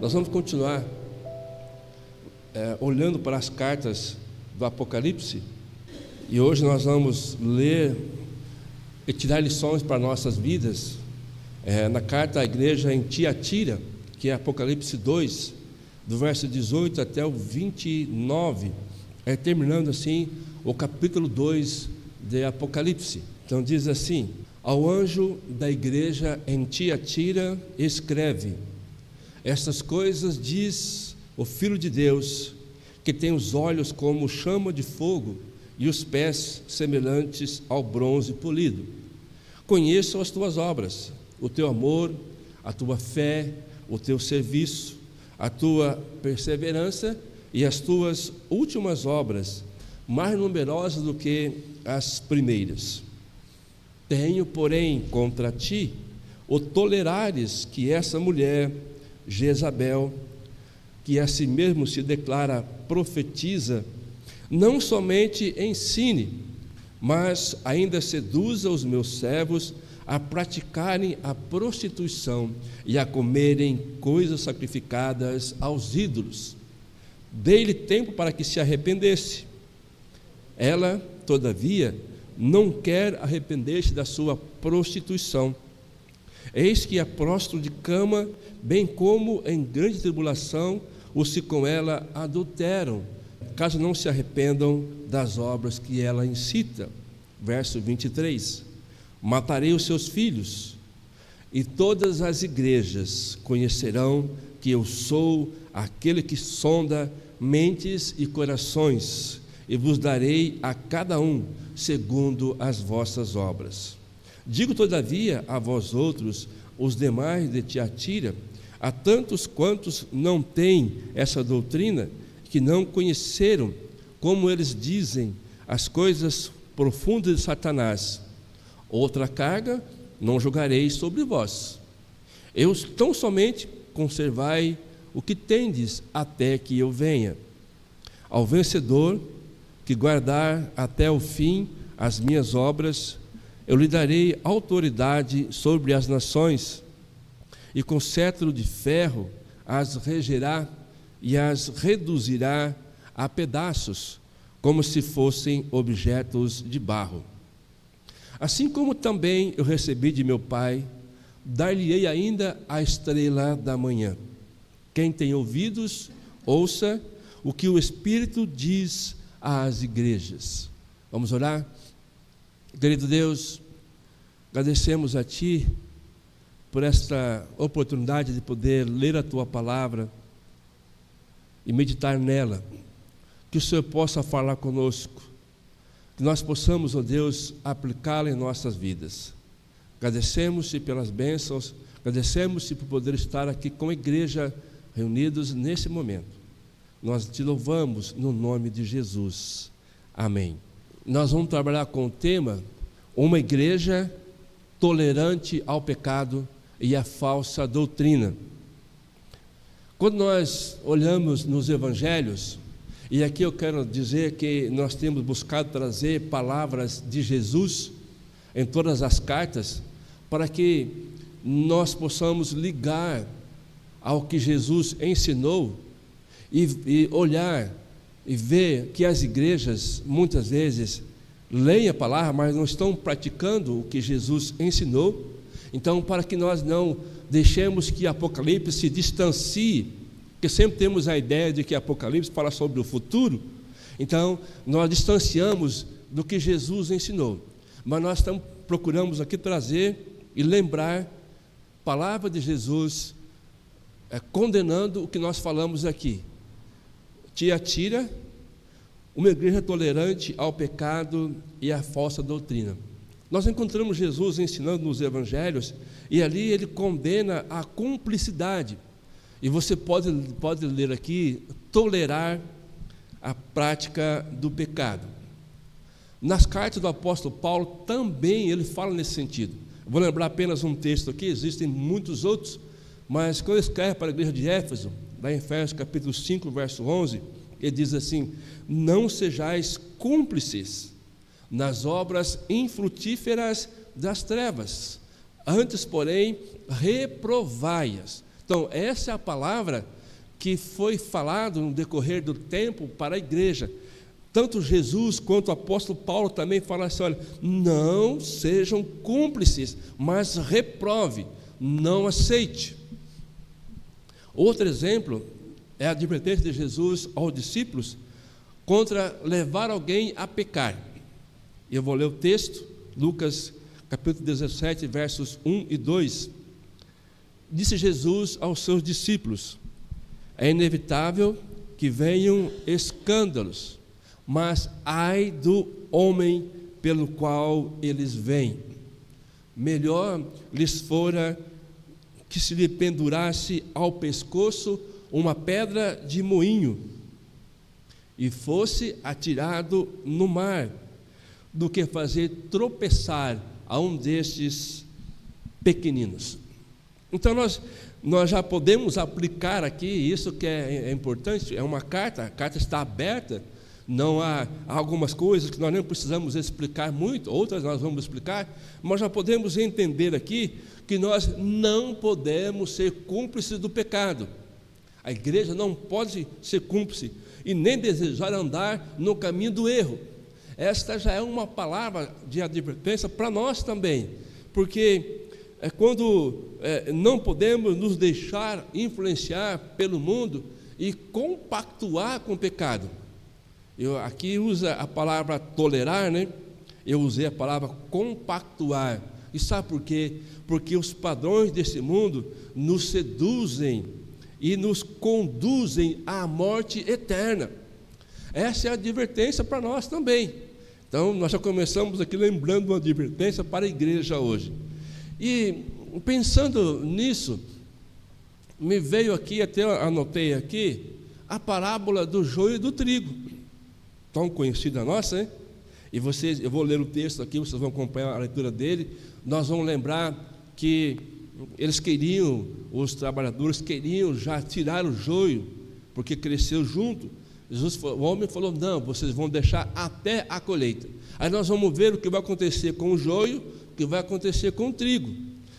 Nós vamos continuar olhando para as cartas do Apocalipse, e hoje nós vamos ler e tirar lições para nossas vidas na carta à igreja em Tiatira, que é Apocalipse 2, do verso 18 até o 29, terminando assim o capítulo 2 de Apocalipse. Então diz assim: ao anjo da igreja em Tiatira escreve: estas coisas diz o Filho de Deus, que tem os olhos como chama de fogo e os pés semelhantes ao bronze polido. Conheço as tuas obras, o teu amor, a tua fé, o teu serviço, a tua perseverança e as tuas últimas obras, mais numerosas do que as primeiras. Tenho, porém, contra ti o tolerares que essa mulher, Jezabel, que a si mesmo se declara profetiza, não somente ensine, mas ainda seduza os meus servos a praticarem a prostituição e a comerem coisas sacrificadas aos ídolos. Dei-lhe tempo para que se arrependesse. Ela, todavia, não quer arrepender-se da sua prostituição. Eis que a prostro de cama, bem como em grande tribulação, os que com ela adulteram, caso não se arrependam das obras que ela incita. Verso 23: matarei os seus filhos, e todas as igrejas conhecerão que eu sou aquele que sonda mentes e corações, e vos darei a cada um segundo as vossas obras. Digo todavia a vós outros, os demais de Tiatira, a tantos quantos não têm essa doutrina, que não conheceram, como eles dizem, as coisas profundas de Satanás, outra carga não jogarei sobre vós. Eu tão somente conservai o que tendes até que eu venha. Ao vencedor que guardar até o fim as minhas obras, eu lhe darei autoridade sobre as nações, e com cetro de ferro as regerá e as reduzirá a pedaços, como se fossem objetos de barro. Assim como também eu recebi de meu Pai, dar-lhe-ei ainda a estrela da manhã. Quem tem ouvidos, ouça o que o Espírito diz às igrejas. Vamos orar? Querido Deus, agradecemos a Ti por esta oportunidade de poder ler a Tua palavra e meditar nela. Que o Senhor possa falar conosco, que nós possamos, ó Deus, aplicá-la em nossas vidas. Agradecemos-te pelas bênçãos, agradecemos-te por poder estar aqui com a igreja reunidos nesse momento. Nós te louvamos no nome de Jesus. Amém. Nós vamos trabalhar com o tema: uma igreja tolerante ao pecado e à falsa doutrina. Quando nós olhamos nos evangelhos, e aqui eu quero dizer que nós temos buscado trazer palavras de Jesus em todas as cartas, para que nós possamos ligar ao que Jesus ensinou e olhar e ver que as igrejas muitas vezes leem a palavra, mas não estão praticando o que Jesus ensinou. Então, para que nós não deixemos que Apocalipse se distancie, porque sempre temos a ideia de que Apocalipse fala sobre o futuro, então nós distanciamos do que Jesus ensinou, mas nós procuramos aqui trazer e lembrar a palavra de Jesus, condenando o que nós falamos aqui. Tiatira, uma igreja tolerante ao pecado e à falsa doutrina. Nós encontramos Jesus ensinando nos evangelhos, e ali ele condena a cumplicidade. E você pode ler aqui, tolerar a prática do pecado. Nas cartas do apóstolo Paulo também ele fala nesse sentido. Vou lembrar apenas um texto aqui, existem muitos outros, mas quando ele escreve para a igreja de Éfeso, lá em Efésios capítulo 5, verso 11, ele diz assim: não sejais cúmplices nas obras infrutíferas das trevas, antes, porém, reprovai-as. Então, Então, essa é a palavra que foi falado no decorrer do tempo para a igreja. Tanto Jesus quanto o apóstolo Paulo também falam assim: olha, não sejam cúmplices, mas reprove, não aceite. Outro exemplo é a advertência de Jesus aos discípulos contra levar alguém a pecar. Eu vou ler o texto, Lucas capítulo 17, versos 1 e 2. Disse Jesus aos seus discípulos: é inevitável que venham escândalos, mas ai do homem pelo qual eles vêm. Melhor lhes fora que se lhe pendurasse ao pescoço uma pedra de moinho e fosse atirado no mar, do que fazer tropeçar a um destes pequeninos. Então nós já podemos aplicar aqui isso que é importante. É uma carta, a carta está aberta. Não há algumas coisas que nós nem precisamos explicar muito, outras nós vamos explicar, mas já podemos entender aqui que nós não podemos ser cúmplices do pecado. A igreja não pode ser cúmplice e nem desejar andar no caminho do erro. Esta já é uma palavra de advertência para nós também, porque quando não podemos nos deixar influenciar pelo mundo e compactuar com o pecado. Eu aqui usa a palavra tolerar, né? Eu usei a palavra compactuar. E sabe por quê? Porque os padrões desse mundo nos seduzem e nos conduzem à morte eterna. Essa é a advertência para nós também. Então, nós já começamos aqui lembrando uma advertência para a igreja hoje. E pensando nisso, me veio aqui, até anotei aqui, a parábola do joio e do trigo. Tão conhecida nossa, hein? E vocês, eu vou ler o texto aqui, vocês vão acompanhar a leitura dele. Nós vamos lembrar que eles queriam, os trabalhadores queriam já tirar o joio, porque cresceu junto. O homem falou: não, vocês vão deixar até a colheita. Aí nós vamos ver o que vai acontecer com o joio, o que vai acontecer com o trigo.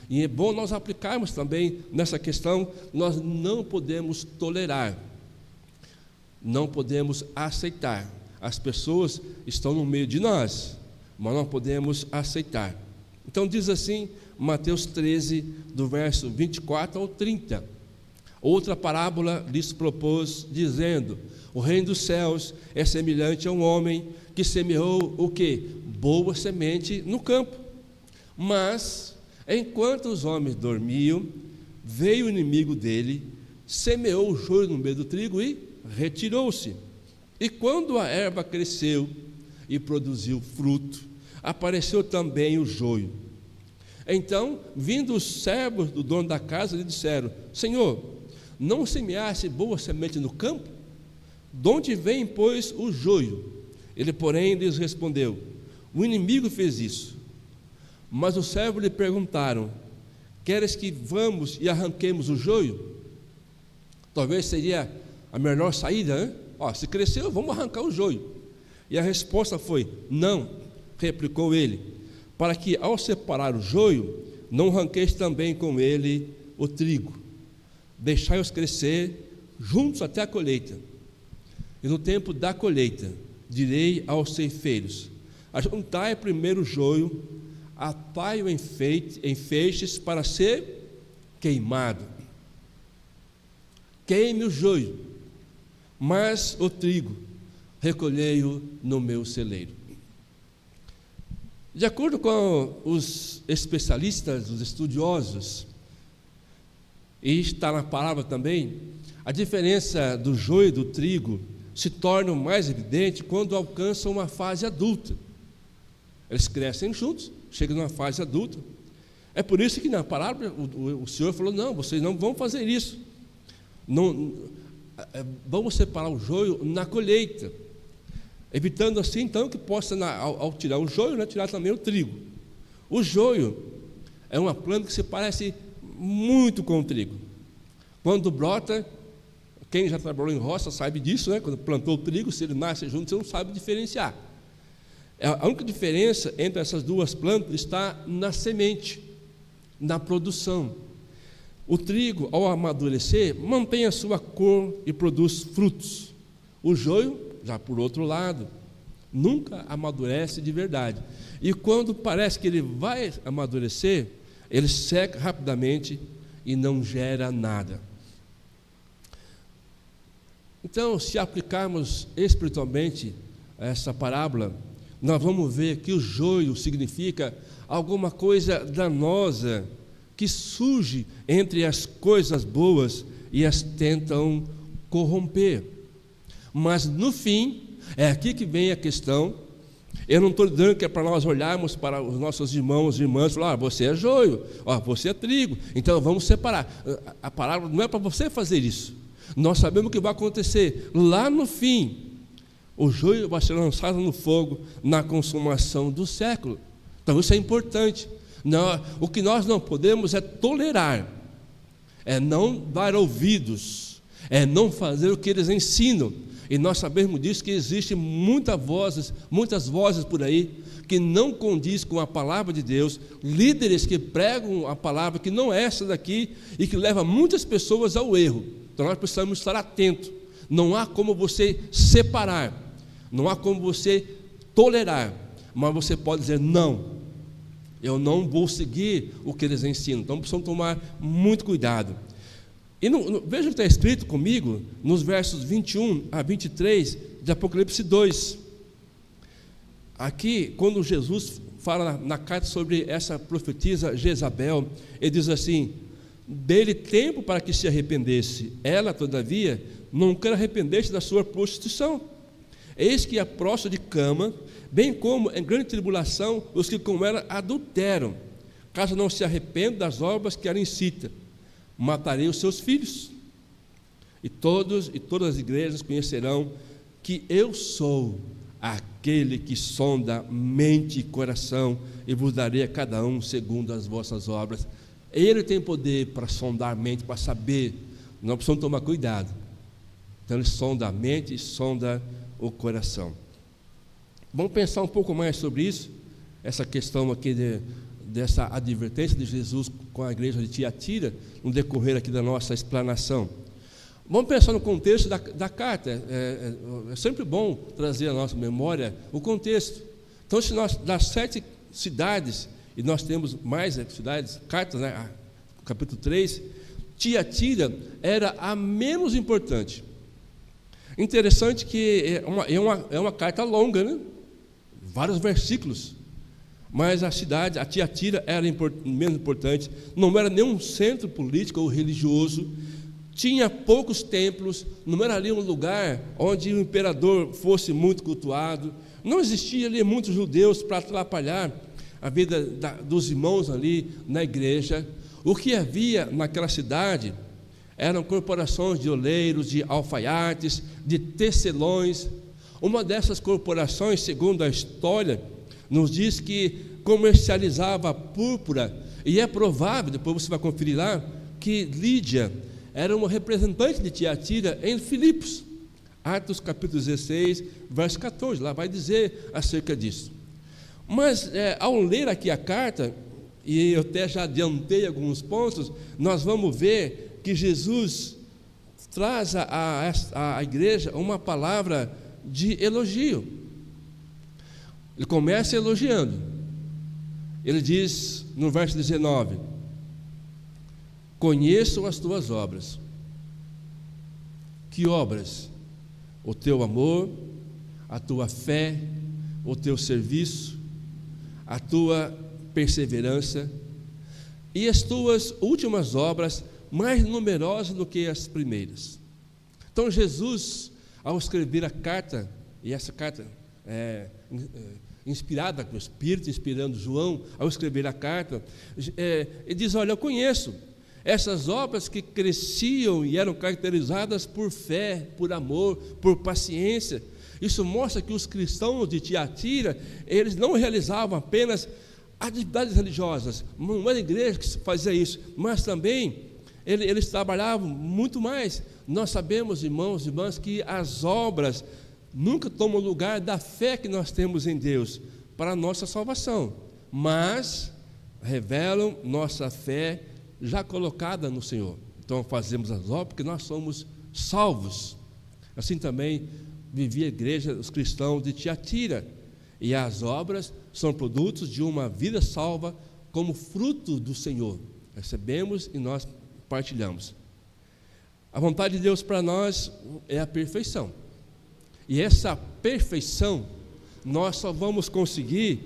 E é bom nós aplicarmos também nessa questão. Nós não podemos tolerar, não podemos aceitar. As pessoas estão no meio de nós, mas não podemos aceitar. Então diz assim, Mateus 13, do verso 24 ao 30. Outra parábola lhes propôs, dizendo: o reino dos céus é semelhante a um homem que semeou o quê? Boa semente no campo. Mas, enquanto os homens dormiam, veio o inimigo dele, semeou o joio no meio do trigo e retirou-se. E quando a erva cresceu e produziu fruto, apareceu também o joio. Então, vindo os servos do dono da casa, lhe disseram: Senhor, não semeaste boa semente no campo? De onde vem, pois, o joio? Ele, porém, lhes respondeu: o inimigo fez isso. Mas os servos lhe perguntaram: queres que vamos e arranquemos o joio? Talvez seria a melhor saída, né? Se cresceu, vamos arrancar o joio. E a resposta foi: não, replicou ele, para que ao separar o joio, não arranqueis também com ele o trigo. Deixai-os crescer juntos até a colheita. E no tempo da colheita, direi aos ceifeiros: ajuntai primeiro o joio, atai-o em feixes para ser queimado. Queime o joio, mas o trigo recolhei-o no meu celeiro. De acordo com os especialistas, os estudiosos, e está na palavra também, a diferença do joio e do trigo se torna mais evidente quando alcançam uma fase adulta. Eles crescem juntos, chegam numa fase adulta. É por isso que na palavra o Senhor falou: não, vocês não vão fazer isso. Não, vamos separar o joio na colheita, evitando assim então que possa, ao tirar o joio, né, tirar também o trigo. O joio é uma planta que se parece muito com o trigo. Quando brota, quem já trabalhou em roça sabe disso, né? Quando plantou o trigo, se ele nasce junto, você não sabe diferenciar. A única diferença entre essas duas plantas está na semente, na produção. O trigo, ao amadurecer, mantém a sua cor e produz frutos. O joio, já por outro lado, nunca amadurece de verdade. E quando parece que ele vai amadurecer, ele seca rapidamente e não gera nada. Então, se aplicarmos espiritualmente essa parábola, nós vamos ver que o joio significa alguma coisa danosa que surge entre as coisas boas e as tentam corromper. Mas no fim, é aqui que vem a questão. Eu não estou dizendo que é para nós olharmos para os nossos irmãos e irmãs e falar: você é joio, você é trigo, então vamos separar. A palavra não é para você fazer isso. Nós sabemos o que vai acontecer lá no fim. O joio vai ser lançado no fogo na consumação do século. Então isso é importante. Não, o que nós não podemos é tolerar, é não dar ouvidos, é não fazer o que eles ensinam. E nós sabemos disso, que existem muitas vozes por aí que não condiz com a palavra de Deus, líderes que pregam a palavra que não é essa daqui e que leva muitas pessoas ao erro. Então nós precisamos estar atentos. Não há como você separar, não há como você tolerar, mas você pode dizer: não, eu não vou seguir o que eles ensinam. Então precisamos tomar muito cuidado. E veja o que está escrito comigo nos versos 21 a 23 de Apocalipse 2. Aqui, quando Jesus fala na carta sobre essa profetisa Jezabel, ele diz assim: dê-lhe tempo para que se arrependesse. Ela, todavia, não quer arrepender-se da sua prostituição. Eis que a prostra de cama, bem como em grande tribulação os que com ela adulteram, caso não se arrependa das obras que ela incita. Matarei os seus filhos, e todas as igrejas conhecerão que eu sou aquele que sonda mente e coração, e vos darei a cada um segundo as vossas obras. Ele tem poder para sondar a mente, para saber. Nós precisamos tomar cuidado. Então ele sonda a mente e sonda o coração. Vamos pensar um pouco mais sobre isso, essa questão aqui dessa advertência de Jesus com a igreja de Tiatira, no decorrer aqui da nossa explanação. Vamos pensar no contexto da carta. É sempre bom trazer à nossa memória o contexto. Então, se nós, das 7 cidades, e nós temos mais cidades, cartas, né? Capítulo 3, Tiatira era a menos importante. Interessante que é uma carta longa, né? Vários versículos. Mas a cidade, a Tiatira, era menos importante, não era nenhum centro político ou religioso, tinha poucos templos, não era ali um lugar onde o imperador fosse muito cultuado, não existia ali muitos judeus para atrapalhar a vida dos irmãos ali na igreja. O que havia naquela cidade eram corporações de oleiros, de alfaiates, de tecelões. Uma dessas corporações, segundo a história, nos diz que comercializava púrpura, e é provável, depois você vai conferir lá, que Lídia era uma representante de Tiatira em Filipos. Atos capítulo 16, verso 14, lá vai dizer acerca disso. Mas ao ler aqui a carta, e eu até já adiantei alguns pontos, nós vamos ver que Jesus traz à igreja uma palavra de elogio. Ele começa elogiando. Ele diz no verso 19: conheço as tuas obras. Que obras? O teu amor, a tua fé, o teu serviço, a tua perseverança e as tuas últimas obras, mais numerosas do que as primeiras. Então Jesus, ao escrever a carta, e essa carta inspirada pelo Espírito, inspirando João, ao escrever a carta, ele diz: olha, eu conheço essas obras que cresciam e eram caracterizadas por fé, por amor, por paciência. Isso mostra que os cristãos de Tiatira, eles não realizavam apenas atividades religiosas, não era a igreja que fazia isso, mas também eles trabalhavam muito mais. Nós sabemos, irmãos e irmãs, que as obras nunca tomam lugar da fé que nós temos em Deus para a nossa salvação, mas revelam nossa fé já colocada no Senhor. Então fazemos as obras porque nós somos salvos. Assim também vivia a igreja, os cristãos de Tiatira. E as obras são produtos de uma vida salva como fruto do Senhor. Recebemos e nós partilhamos. A vontade de Deus para nós é a perfeição. E essa perfeição nós só vamos conseguir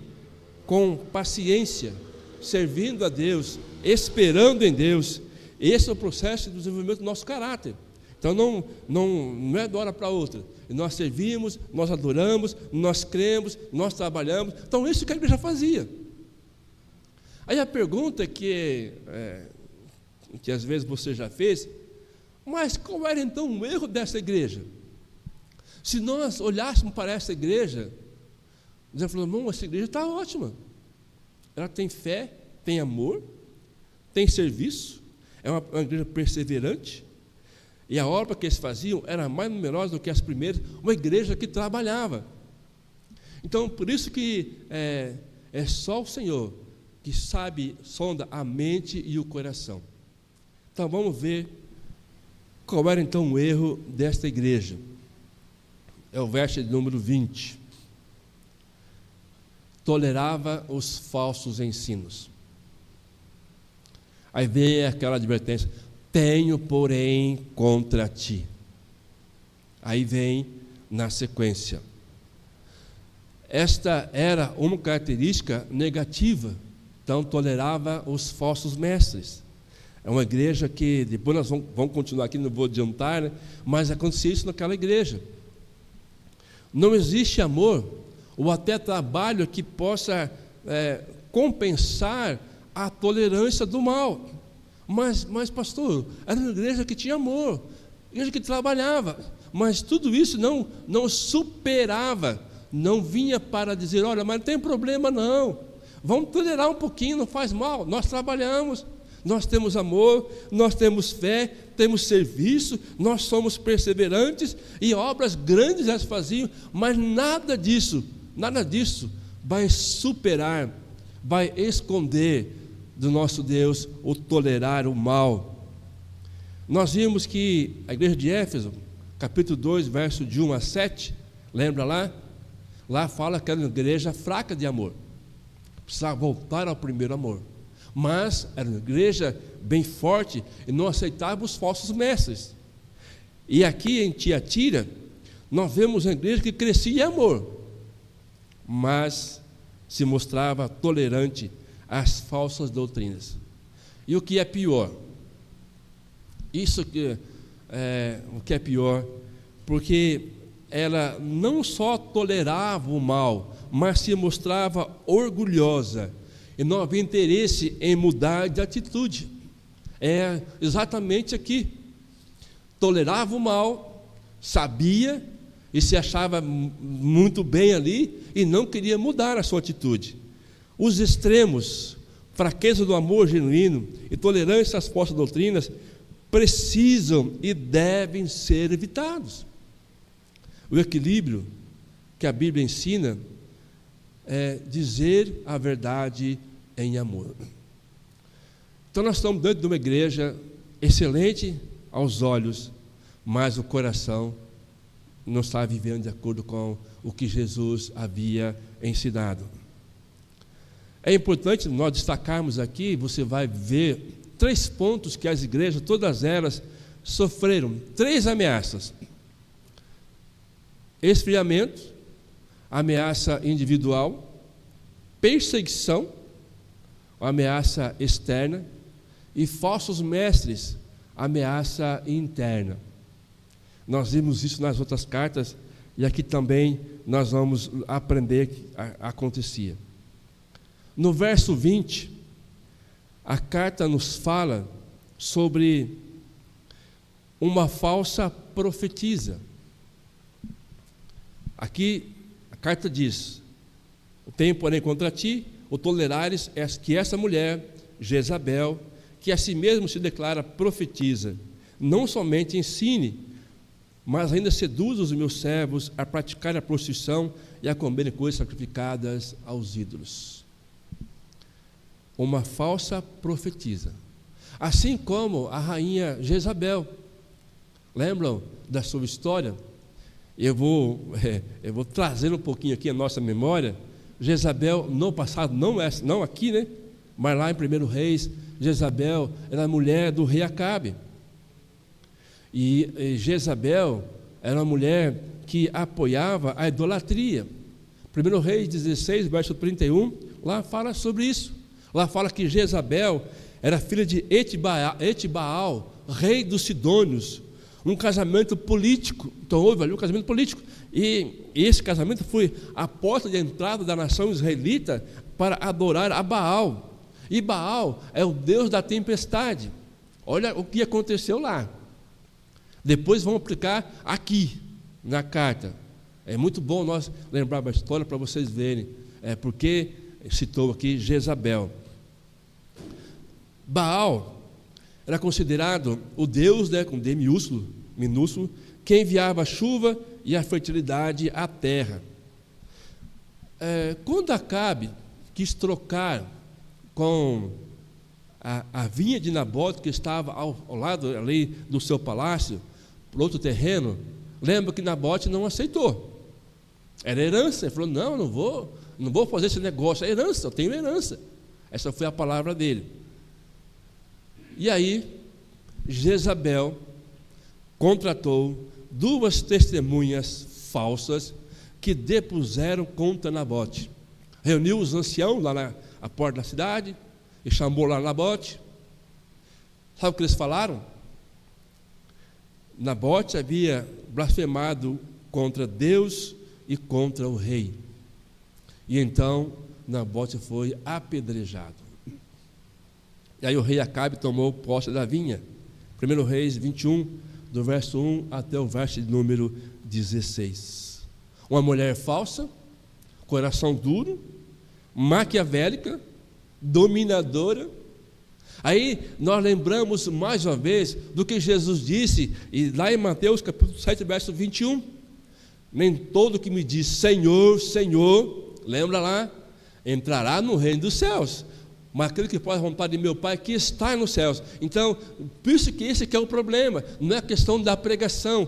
com paciência, servindo a Deus, esperando em Deus. Esse é o processo de desenvolvimento do nosso caráter. Então não é de uma hora para outra. Nós servimos, nós adoramos, nós cremos, nós trabalhamos. Então isso que a igreja fazia. Aí a pergunta que às vezes você já fez, mas qual era então o erro dessa igreja? Se nós olhássemos para essa igreja, nós falamos, essa igreja está ótima. Ela tem fé, tem amor, tem serviço, é uma igreja perseverante. E a obra que eles faziam era mais numerosa do que as primeiras, uma igreja que trabalhava. Então, por isso que é só o Senhor que sabe, sonda a mente e o coração. Então, vamos ver qual era então o erro desta igreja. É o verso de número 20. Tolerava os falsos ensinos. Aí vem aquela advertência, tenho, porém, contra ti. Aí vem na sequência. Esta era uma característica negativa, então tolerava os falsos mestres. É uma igreja que, depois nós vamos continuar aqui, não vou adiantar, né? Mas acontecia isso naquela igreja. Não existe amor, ou até trabalho que possa compensar a tolerância do mal. Mas pastor, era uma igreja que tinha amor, igreja que trabalhava, mas tudo isso não superava, não vinha para dizer, olha, mas não tem problema não, vamos tolerar um pouquinho, não faz mal, nós trabalhamos, nós temos amor, nós temos fé, temos serviço, nós somos perseverantes, e obras grandes elas faziam, mas nada disso vai superar, vai esconder do nosso Deus o tolerar o mal. Nós vimos que a igreja de Éfeso, capítulo 2, verso de 1 a 7, lembra lá? Lá fala que era uma igreja fraca de amor, precisava voltar ao primeiro amor, mas era uma igreja bem forte e não aceitava os falsos mestres. E aqui em Tiatira, nós vemos uma igreja que crescia em amor, mas se mostrava tolerante às falsas doutrinas. E o que é pior? Isso que o que é pior, porque ela não só tolerava o mal, mas se mostrava orgulhosa e não havia interesse em mudar de atitude. É exatamente aqui. Tolerava o mal, sabia e se achava muito bem ali e não queria mudar a sua atitude. Os extremos, fraqueza do amor genuíno e tolerância às falsas doutrinas, precisam e devem ser evitados. O equilíbrio que a Bíblia ensina é dizer a verdade em amor. Então nós estamos dentro de uma igreja excelente aos olhos, mas o coração não está vivendo de acordo com o que Jesus havia ensinado. É importante nós destacarmos aqui, você vai ver 3 pontos que as igrejas, todas elas, sofreram 3 ameaças: esfriamento, ameaça individual, perseguição, ameaça externa, e falsos mestres, ameaça interna. Nós vimos isso nas outras cartas, e aqui também nós vamos aprender que acontecia. No verso 20, a carta nos fala sobre uma falsa profetisa. Aqui a carta diz: tenho, porém, contra ti o tolerares que essa mulher, Jezabel, que a si mesmo se declara profetiza, não somente ensine, mas ainda seduz os meus servos a praticar a prostituição e a comerem coisas sacrificadas aos ídolos. Uma falsa profetisa. Assim como a rainha Jezabel. Lembram da sua história? Eu vou trazer um pouquinho aqui a nossa memória. Jezabel, no passado, não aqui, né? Mas lá em 1 Reis, Jezabel era mulher do rei Acabe. E Jezabel era uma mulher que apoiava a idolatria. 1 Reis 16, verso 31, lá fala sobre isso. Lá fala que Jezabel era filha de Etibaal, rei dos Sidônios. Um casamento político. Então houve ali um casamento político. E esse casamento foi a porta de entrada da nação israelita para adorar a Baal. E Baal é o Deus da tempestade. Olha o que aconteceu lá. Depois vamos aplicar aqui, na carta. É muito bom nós lembrar a história para vocês verem. Porque citou aqui Jezabel. Baal era considerado o Deus, com D minúsculo, que enviava a chuva e a fertilidade à terra. Quando Acabe quis trocar com a vinha de Nabote, que estava ao lado ali do seu palácio, por outro terreno, lembra que Nabote não aceitou. Era herança. Ele falou: não vou fazer esse negócio, é herança, eu tenho herança. Essa foi a palavra dele. E aí Jezabel contratou 2 testemunhas falsas que depuseram contra Nabote. Reuniu os anciãos lá na porta da cidade e chamou lá Nabote. Sabe o que eles falaram? Nabote havia blasfemado contra Deus e contra o rei. E então Nabote foi apedrejado. E aí o rei Acabe tomou posse da vinha. 1 Reis 21, do verso 1 até o verso de número 16. Uma mulher falsa, coração duro, maquiavélica, dominadora. Aí nós lembramos mais uma vez do que Jesus disse, e lá em Mateus capítulo 7, verso 21. Nem todo que me diz Senhor, Senhor, lembra lá, entrará no reino dos céus, mas aquele que faz a vontade de meu Pai que está nos céus. Então, por isso que esse aqui é o problema. Não é a questão da pregação.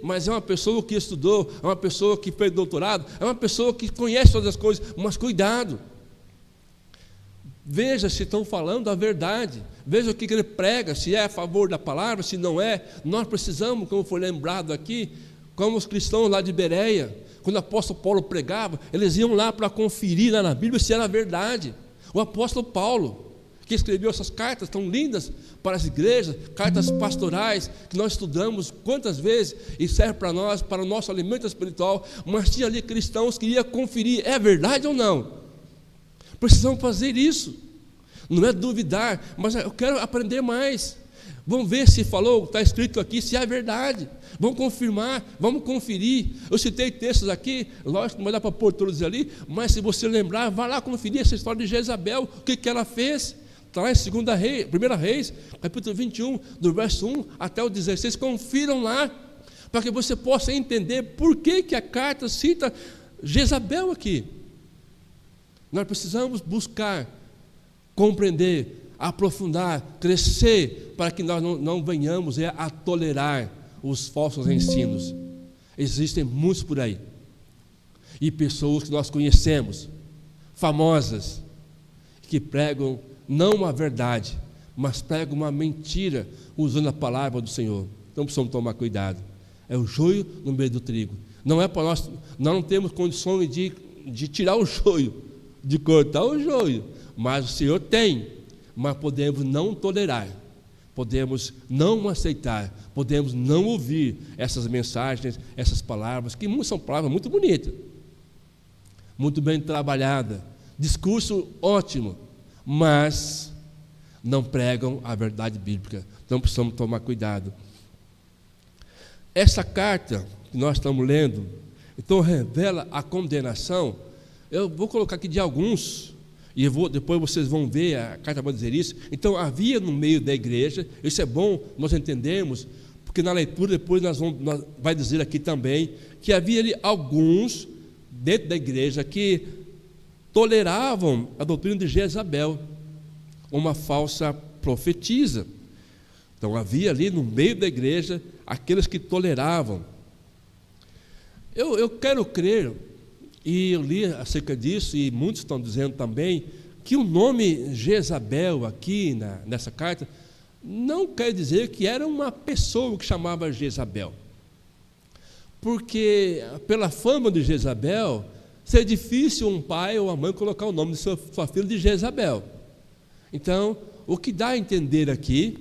Mas é uma pessoa que estudou, é uma pessoa que fez doutorado, é uma pessoa que conhece todas as coisas. Mas cuidado. Veja se estão falando a verdade. Veja o que ele prega, se é a favor da palavra, se não é. Nós precisamos, como foi lembrado aqui, como os cristãos lá de Bereia, quando o apóstolo Paulo pregava, eles iam lá para conferir lá na Bíblia se era verdade. O apóstolo Paulo, que escreveu essas cartas tão lindas para as igrejas, cartas pastorais, que nós estudamos quantas vezes e serve para nós, para o nosso alimento espiritual, mas tinha ali cristãos que iam conferir, é verdade ou não? Precisamos fazer isso, não é duvidar, mas eu quero aprender mais. Vamos ver se falou, está escrito aqui, se é verdade. Vamos confirmar, vamos conferir. Eu citei textos aqui, lógico, não vai dar para pôr todos ali, mas se você lembrar, vá lá conferir essa história de Jezabel, o que ela fez. Está lá em 1 Reis, capítulo 21, do verso 1 até o 16, confiram lá, para que você possa entender por que a carta cita Jezabel aqui. Nós precisamos buscar, compreender, aprofundar, crescer, para que nós não venhamos a tolerar os falsos ensinos. Existem muitos por aí, e pessoas que nós conhecemos, famosas, que pregam não a verdade, mas pregam uma mentira, usando a palavra do Senhor. Então precisamos tomar cuidado. É o joio no meio do trigo. Não é para nós não temos condições de tirar o joio, de cortar o joio, mas o Senhor tem. Mas podemos não tolerar, podemos não aceitar, podemos não ouvir essas mensagens, essas palavras, que são palavras muito bonitas, muito bem trabalhadas, discurso ótimo, mas não pregam a verdade bíblica. Então precisamos tomar cuidado. Essa carta que nós estamos lendo, então revela a condenação. Eu vou colocar aqui de alguns, e depois vocês vão ver, a carta vai dizer isso. Então havia no meio da igreja, isso é bom nós entendermos, porque na leitura depois nós vai dizer aqui também, que havia ali alguns dentro da igreja que toleravam a doutrina de Jezabel, uma falsa profetiza. Então havia ali no meio da igreja aqueles que toleravam. Eu quero crer, e eu li acerca disso, e muitos estão dizendo também, que o nome Jezabel aqui nessa carta não quer dizer que era uma pessoa que chamava Jezabel, porque pela fama de Jezabel, seria difícil um pai ou uma mãe colocar o nome de sua filha de Jezabel. Então, o que dá a entender aqui,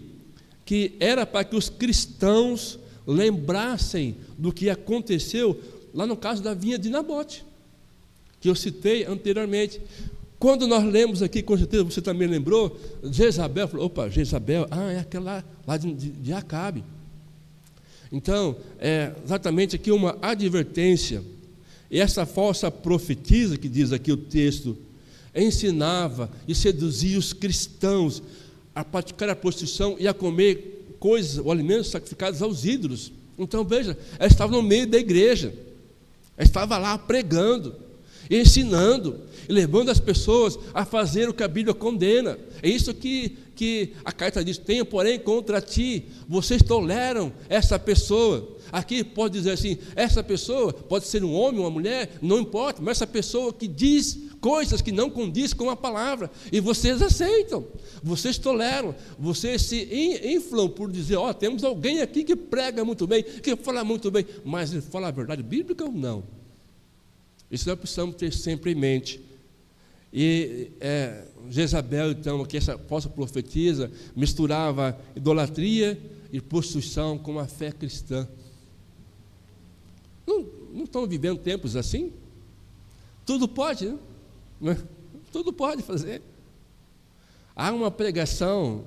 que era para que os cristãos lembrassem do que aconteceu lá no caso da vinha de Nabote, que eu citei anteriormente. Quando nós lemos aqui, com certeza você também lembrou, Jezabel, falou, opa, Jezabel, é aquela lá de Acabe. Então, é exatamente aqui uma advertência. E essa falsa profetisa, que diz aqui o texto, ensinava e seduzia os cristãos a praticar a prostituição e a comer coisas ou alimentos sacrificados aos ídolos. Então, veja, ela estava no meio da igreja, ela estava lá pregando, ensinando, e levando as pessoas a fazer o que a Bíblia condena. É isso que a carta diz: tenho, porém, contra ti, vocês toleram essa pessoa. Aqui pode dizer assim, essa pessoa pode ser um homem, uma mulher, não importa, mas essa pessoa que diz coisas que não condiz com a palavra, e vocês aceitam, vocês toleram, vocês se inflam por dizer, temos alguém aqui que prega muito bem, que fala muito bem, mas ele fala a verdade bíblica ou não? Isso nós precisamos ter sempre em mente. E Jezabel, então, que essa falsa profetisa, misturava idolatria e prostituição com a fé cristã. Não estão vivendo tempos assim? Tudo pode, né? Tudo pode fazer. Há uma pregação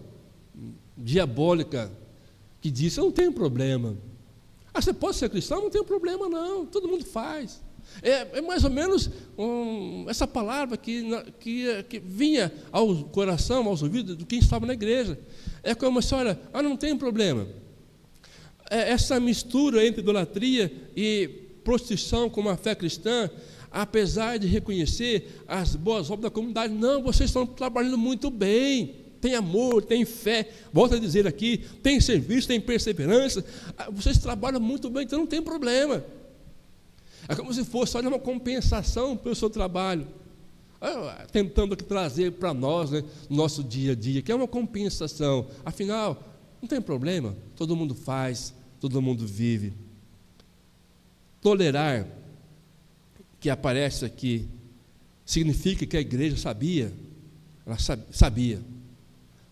diabólica que diz, eu não tenho problema. Você pode ser cristão? Não tem problema não, todo mundo faz. É mais ou menos essa palavra que vinha ao coração, aos ouvidos de quem estava na igreja. É como assim, olha, não tem problema. Essa mistura entre idolatria e prostituição com a fé cristã, apesar de reconhecer as boas obras da comunidade, não, vocês estão trabalhando muito bem, tem amor, tem fé, volto a dizer aqui, tem serviço, tem perseverança, vocês trabalham muito bem, então não tem problema. É como se fosse uma compensação pelo seu trabalho, tentando aqui trazer para nós, né, nosso dia a dia, que é uma compensação. Afinal, não tem problema, todo mundo faz, todo mundo vive. Tolerar, que aparece aqui, significa que a igreja sabia, ela sabia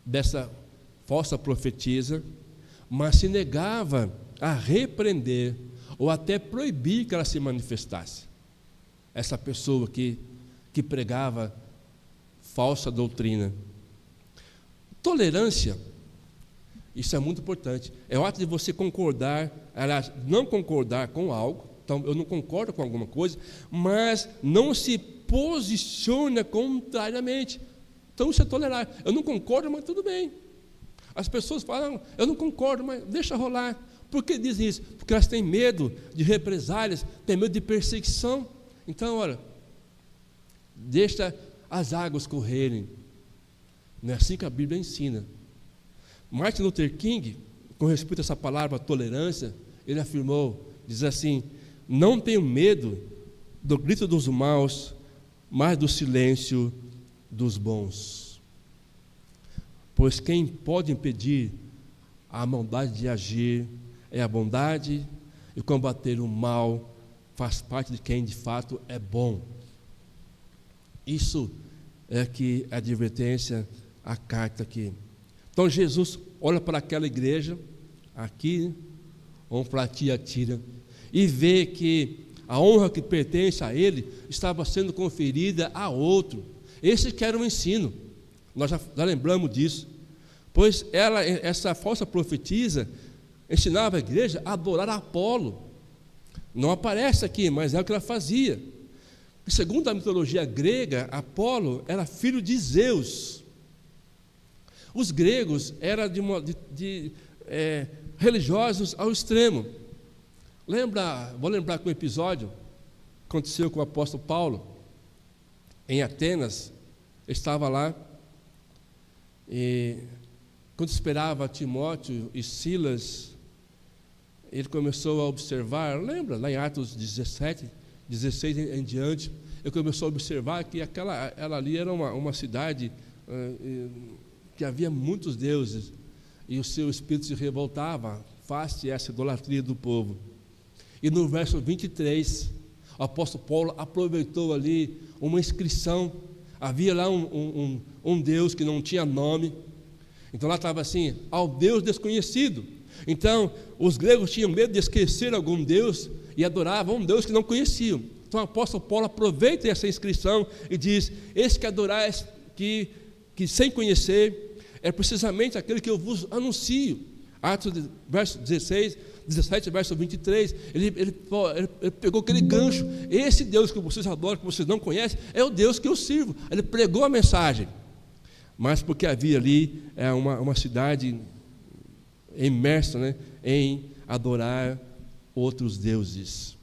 dessa falsa profetisa, mas se negava a repreender ou até proibir que ela se manifestasse. Essa pessoa que pregava falsa doutrina. Tolerância, isso é muito importante, é o ato de você concordar, aliás, não concordar com algo. Então, eu não concordo com alguma coisa, mas não se posiciona contrariamente. Então, isso é tolerar. Eu não concordo, mas tudo bem. As pessoas falam, eu não concordo, mas deixa rolar. Por que dizem isso? Porque elas têm medo de represálias, têm medo de perseguição. Então, olha, deixa as águas correrem. Não é assim que a Bíblia ensina. Martin Luther King, com respeito a essa palavra tolerância, ele afirmou, diz assim, não tenho medo do grito dos maus, mas do silêncio dos bons. Pois quem pode impedir a maldade de agir é a bondade, e combater o mal faz parte de quem de fato é bom. Isso é que a advertência, a carta aqui. Então Jesus olha para aquela igreja, aqui, vamos para Tiatira, e vê que a honra que pertence a ele estava sendo conferida a outro. Esse que era o ensino, nós já lembramos disso. Pois essa falsa profetisa ensinava a igreja a adorar a Apolo. Não aparece aqui, mas é o que ela fazia. Segundo a mitologia grega, Apolo era filho de Zeus. Os gregos eram religiosos ao extremo. Vou lembrar que um episódio aconteceu com o apóstolo Paulo em Atenas. Estava lá e quando esperava Timóteo e Silas, ele começou a observar, lembra, lá em Atos 17, 16 em diante, ele começou a observar que ela ali era uma cidade que havia muitos deuses, e o seu espírito se revoltava face a essa idolatria do povo. E no verso 23, o apóstolo Paulo aproveitou ali uma inscrição. Havia lá um Deus que não tinha nome. Então lá estava assim, ao Deus desconhecido. Então os gregos tinham medo de esquecer algum Deus e adoravam um Deus que não conheciam. Então o apóstolo Paulo aproveita essa inscrição e diz: esse que adorar que sem conhecer é precisamente aquele que eu vos anuncio. Atos, verso 17, verso 23, ele pegou aquele gancho. Esse Deus que vocês adoram, que vocês não conhecem, é o Deus que eu sirvo. Ele pregou a mensagem. Mas porque havia ali uma cidade imersa, né, em adorar outros deuses.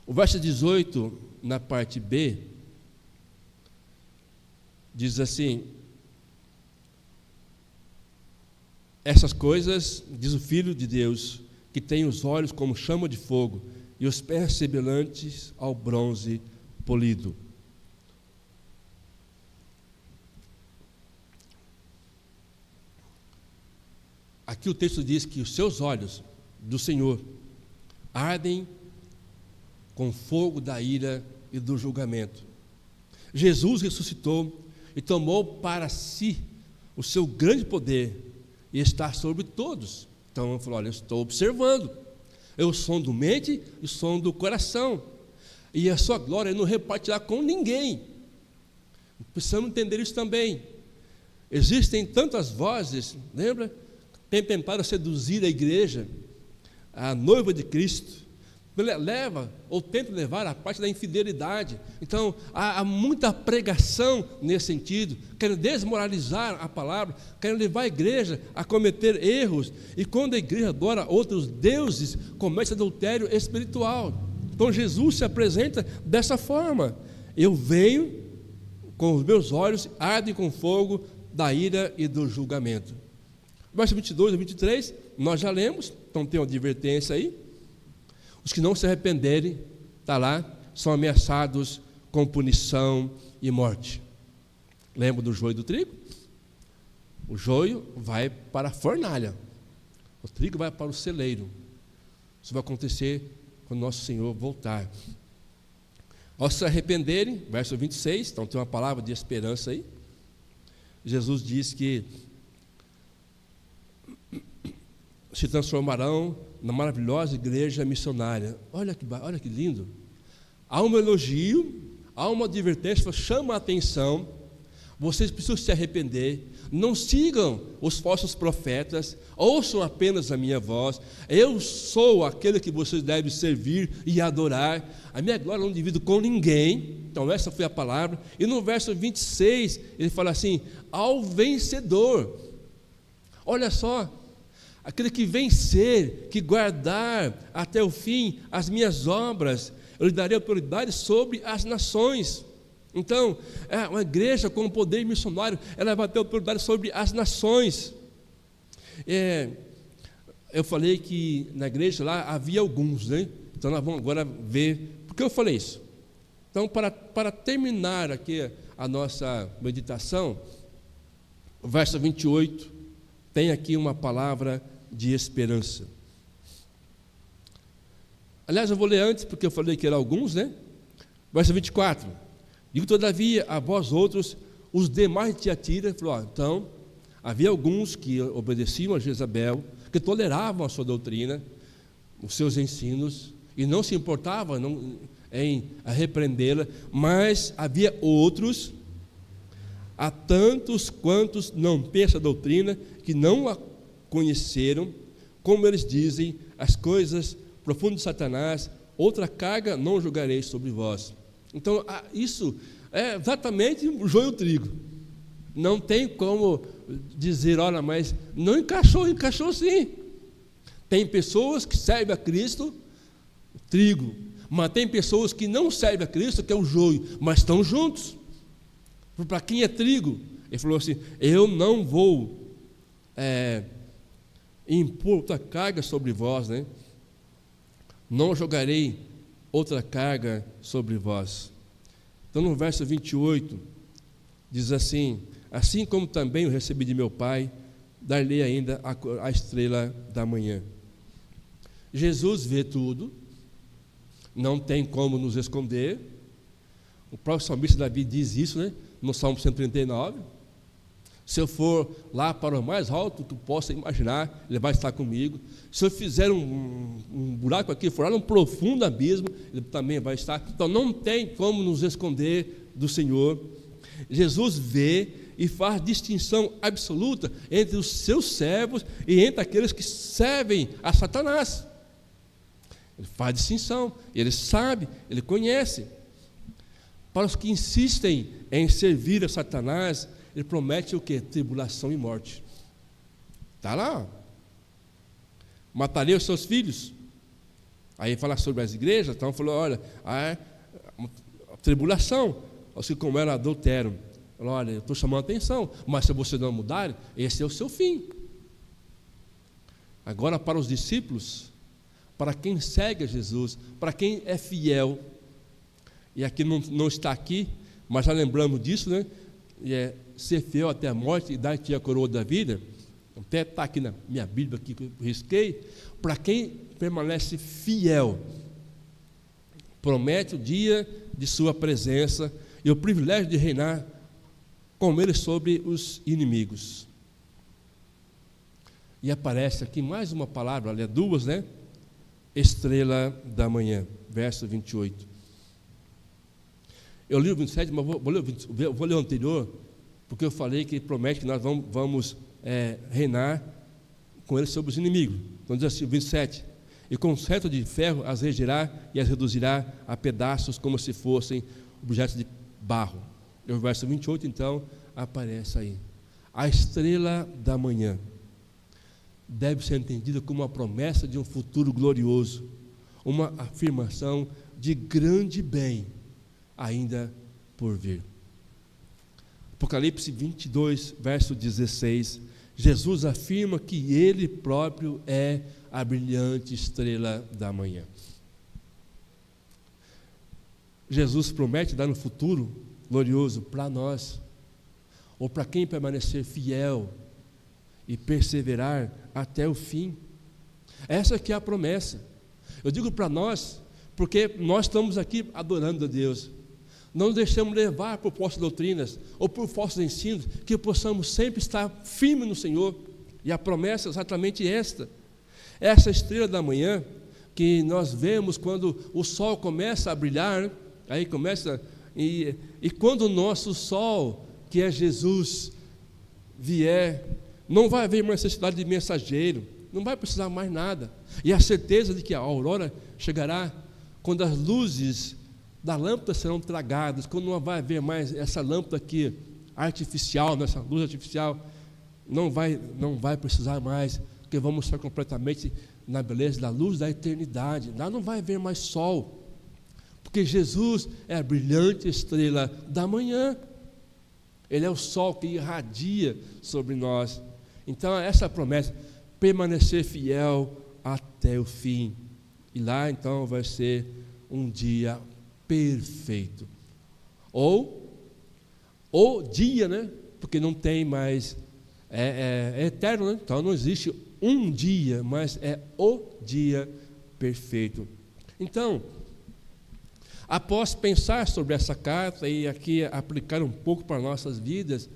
O verso 18, na parte B, diz assim: essas coisas, diz o Filho de Deus, que tem os olhos como chama de fogo e os pés semelhantes ao bronze polido. Aqui o texto diz que os seus olhos do Senhor ardem com fogo da ira e do julgamento. Jesus ressuscitou e tomou para si o seu grande poder e está sobre todos. Então ele falou: olha, eu estou observando, eu sondo mente e sondo coração, e a sua glória não repartirá com ninguém. Precisamos entender isso também. Existem tantas vozes, lembra? Tem tentado seduzir a igreja, a noiva de Cristo, leva ou tenta levar a parte da infidelidade. Então há muita pregação nesse sentido, querendo desmoralizar a palavra, querendo levar a igreja a cometer erros, e quando a igreja adora outros deuses, comete adultério espiritual. Então Jesus se apresenta dessa forma: eu venho com os meus olhos ardem com fogo da ira e do julgamento. Verso 22 e 23, nós já lemos, então tem uma advertência aí. Os que não se arrependerem, está lá, são ameaçados com punição e morte. Lembra do joio e do trigo? O joio vai para a fornalha, o trigo vai para o celeiro. Isso vai acontecer quando nosso Senhor voltar. Ao se arrependerem, verso 26, então tem uma palavra de esperança aí. Jesus diz que se transformarão na maravilhosa igreja missionária. Olha que lindo. Há um elogio, há uma advertência, chama a atenção. Vocês precisam se arrepender. Não sigam os falsos profetas, ouçam apenas a minha voz. Eu sou aquele que vocês devem servir e adorar. A minha glória não divido com ninguém. Então essa foi a palavra. E no verso 26 ele fala assim: ao vencedor. Olha só, aquele que vencer, que guardar até o fim as minhas obras, eu lhe darei autoridade sobre as nações. Então, uma igreja com poder missionário, ela vai ter autoridade sobre as nações. Eu falei que na igreja lá havia alguns, né? Então nós vamos agora ver, por que eu falei isso? Então, para terminar aqui a nossa meditação, o verso 28, tem aqui uma palavra de esperança. Aliás, eu vou ler antes, porque eu falei que eram alguns, né? Verso 24: digo todavia a vós outros, os demais de Tiatira. Falou, então, havia alguns que obedeciam a Jezabel, que toleravam a sua doutrina, os seus ensinos, e não se importavam em repreendê-la, mas havia outros, há tantos quantos não pensam a doutrina, que não a conheceram, como eles dizem, as coisas profundas de Satanás, outra carga não julgarei sobre vós. Então, isso é exatamente o joio e o trigo. Não tem como dizer, olha, mas não encaixou sim. Tem pessoas que servem a Cristo, o trigo, mas tem pessoas que não servem a Cristo, que é o joio, mas estão juntos. Para quem é trigo, ele falou assim: eu não vou impor outra carga sobre vós, né? Não jogarei outra carga sobre vós. Então no verso 28 diz assim: assim como também eu recebi de meu Pai, dar-lhe ainda a estrela da manhã. Jesus vê tudo, não tem como nos esconder. O próprio salmista Davi diz isso, né? No Salmo 139. Se eu for lá para o mais alto que possa imaginar, Ele vai estar comigo. Se eu fizer um buraco aqui, for lá num profundo abismo, Ele também vai estar. Então não tem como nos esconder do Senhor. Jesus vê e faz distinção absoluta entre os seus servos e entre aqueles que servem a Satanás. Ele faz distinção, ele sabe, ele conhece. Para os que insistem em servir a Satanás, ele promete o quê? Tribulação e morte. Está lá. Matarei os seus filhos. Aí fala sobre as igrejas, então falou, olha, a tribulação, os que comeram adultério. Falou, olha, eu estou chamando a atenção, mas se você não mudar, esse é o seu fim. Agora para os discípulos, para quem segue a Jesus, para quem é fiel, e aqui não está aqui, mas já lembramos disso, né? E é ser fiel até a morte e dar-te a coroa da vida. Até está aqui na minha Bíblia aqui que eu risquei. Para quem permanece fiel, promete o dia de sua presença e o privilégio de reinar com ele sobre os inimigos. E aparece aqui mais uma palavra, ali duas, né? Estrela da manhã, verso 28. Eu li o 27, mas vou ler o anterior, porque eu falei que ele promete que nós vamos reinar com ele sobre os inimigos. Então diz assim, 27, e com cetro de ferro as regirá e as reduzirá a pedaços como se fossem objetos de barro. E o verso 28 então aparece aí. A estrela da manhã deve ser entendida como uma promessa de um futuro glorioso, uma afirmação de grande bem ainda por vir. Apocalipse 22, verso 16, Jesus afirma que Ele próprio é a brilhante estrela da manhã. Jesus promete dar um futuro glorioso para nós, ou para quem permanecer fiel e perseverar até o fim. Essa que é a promessa. Eu digo para nós, porque nós estamos aqui adorando a Deus. Não nos deixamos levar por falsas doutrinas ou por falsos ensinos, que possamos sempre estar firmes no Senhor. E a promessa é exatamente essa estrela da manhã que nós vemos quando o sol começa a brilhar, aí começa, e quando o nosso sol, que é Jesus, vier, não vai haver mais necessidade de mensageiro, não vai precisar mais nada, e a certeza de que a aurora chegará quando as luzes da lâmpada serão tragadas, quando não vai haver mais essa lâmpada aqui artificial, essa luz artificial, não vai precisar mais, porque vamos estar completamente na beleza da luz da eternidade. Lá não vai haver mais sol, porque Jesus é a brilhante estrela da manhã. Ele é o sol que irradia sobre nós. Então essa promessa, permanecer fiel até o fim, e lá então vai ser um dia perfeito, ou dia, né? Porque não tem mais, é eterno, né? Então não existe um dia, mas é o dia perfeito. Então, após pensar sobre essa carta e aqui aplicar um pouco para nossas vidas,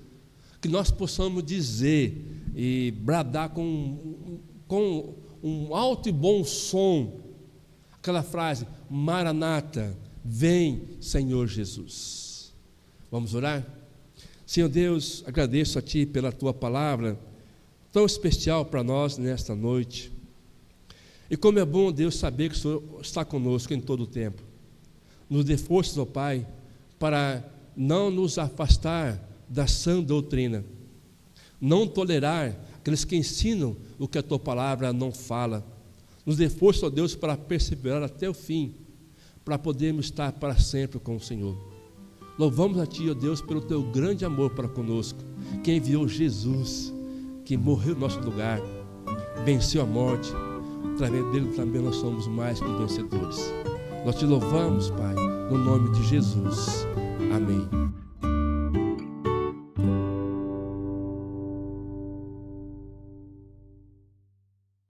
que nós possamos dizer e bradar com um alto e bom som aquela frase: Maranata, vem, Senhor Jesus. Vamos orar? Senhor Deus, agradeço a Ti pela Tua palavra tão especial para nós nesta noite. E como é bom, Deus, saber que o Senhor está conosco em todo o tempo. Nos dê forças, ó Pai, para não nos afastar da sã doutrina, não tolerar aqueles que ensinam o que a Tua palavra não fala. Nos dê força, ó Deus, para perseverar até o fim, para podermos estar para sempre com o Senhor. Louvamos a Ti, ó Deus, pelo Teu grande amor para conosco, que enviou Jesus que morreu no nosso lugar, venceu a morte. Através dele também nós somos mais que vencedores. Nós te louvamos, Pai, no nome de Jesus. Amém.